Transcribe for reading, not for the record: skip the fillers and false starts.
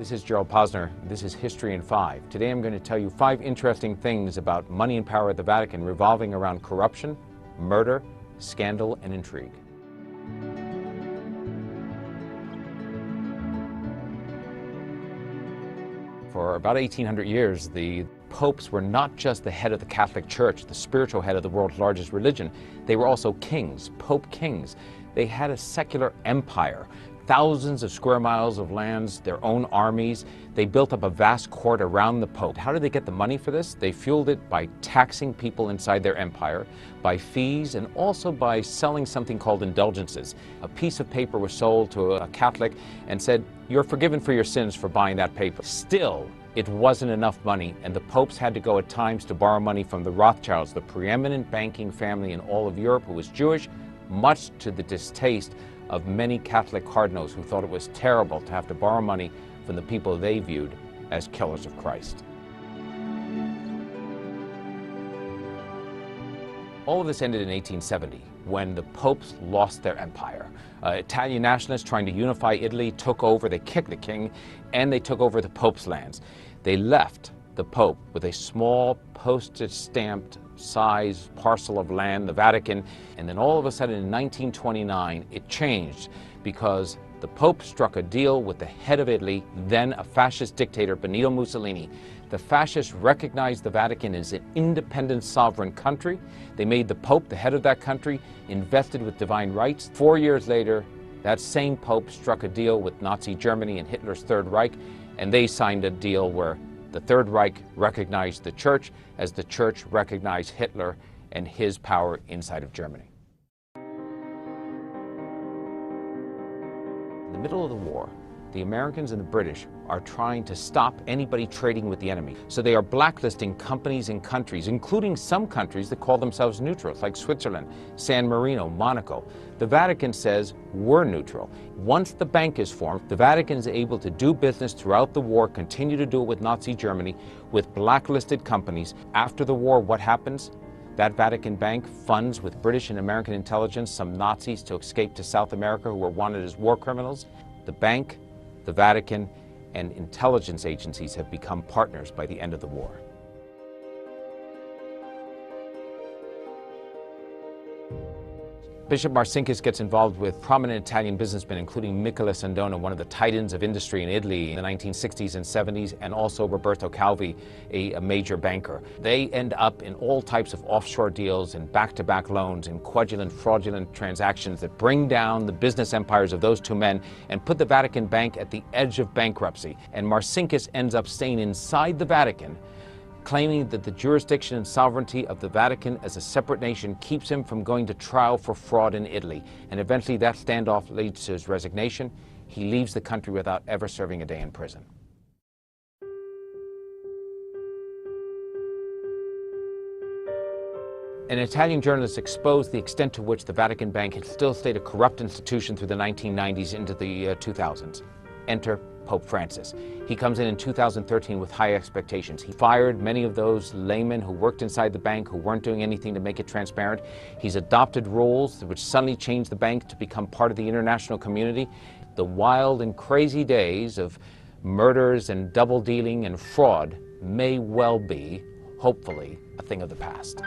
This is Gerald Posner. This is History in 5. Today I'm going to tell you 5 interesting things about money and power at the Vatican revolving around corruption, murder, scandal, and intrigue. For about 1800 years, the popes were not just the head of the Catholic Church, the spiritual head of the world's largest religion. They were also kings, pope kings. They had a secular empire, thousands of square miles of lands, their own armies. They built up a vast court around the pope. How did they get the money for this? They fueled it by taxing people inside their empire, by fees, and also by selling something called indulgences. A piece of paper was sold to a Catholic and said, "You're forgiven for your sins for buying that paper." Still, it wasn't enough money, and the popes had to go at times to borrow money from the Rothschilds, the preeminent banking family in all of Europe who was Jewish, much to the distaste of many Catholic cardinals who thought it was terrible to have to borrow money from the people they viewed as killers of Christ. All of this ended in 1870 when the popes lost their empire. Italian nationalists trying to unify Italy took over, they kicked the king, and they took over the pope's lands. They left the pope with a small postage-stamped size parcel of land, the Vatican, and then all of a sudden in 1929 it changed because the Pope struck a deal with the head of Italy, then a fascist dictator, Benito Mussolini. The fascists recognized the Vatican as an independent sovereign country. They made the Pope the head of that country, invested with divine rights. 4 years later, that same Pope struck a deal with Nazi Germany and Hitler's Third Reich, and they signed a deal where the Third Reich recognized the Church as the Church recognized Hitler and his power inside of Germany. In the middle of the war, the Americans and the British are trying to stop anybody trading with the enemy. So they are blacklisting companies and countries, including some countries that call themselves neutrals, like Switzerland, San Marino, Monaco. The Vatican says we're neutral. Once the bank is formed, the Vatican is able to do business throughout the war, continue to do it with Nazi Germany, with blacklisted companies. After the war, what happens? That Vatican bank funds with British and American intelligence some Nazis to escape to South America who were wanted as war criminals. The bank, the Vatican, and intelligence agencies have become partners by the end of the war. Bishop Marcinkus gets involved with prominent Italian businessmen, including Michele Sandona, one of the titans of industry in Italy in the 1960s and 70s, and also Roberto Calvi, a major banker. They end up in all types of offshore deals and back-to-back loans and fraudulent transactions that bring down the business empires of those two men and put the Vatican Bank at the edge of bankruptcy. And Marcinkus ends up staying inside the Vatican, claiming that the jurisdiction and sovereignty of the Vatican as a separate nation keeps him from going to trial for fraud in Italy. And eventually that standoff leads to his resignation. He leaves the country without ever serving a day in prison. An Italian journalist exposed the extent to which the Vatican Bank had still stayed a corrupt institution through the 1990s into the 2000s. Enter Pope Francis. He comes in 2013 with high expectations. He fired many of those laymen who worked inside the bank who weren't doing anything to make it transparent. He's adopted rules which suddenly changed the bank to become part of the international community. The wild and crazy days of murders and double dealing and fraud may well be, hopefully, a thing of the past.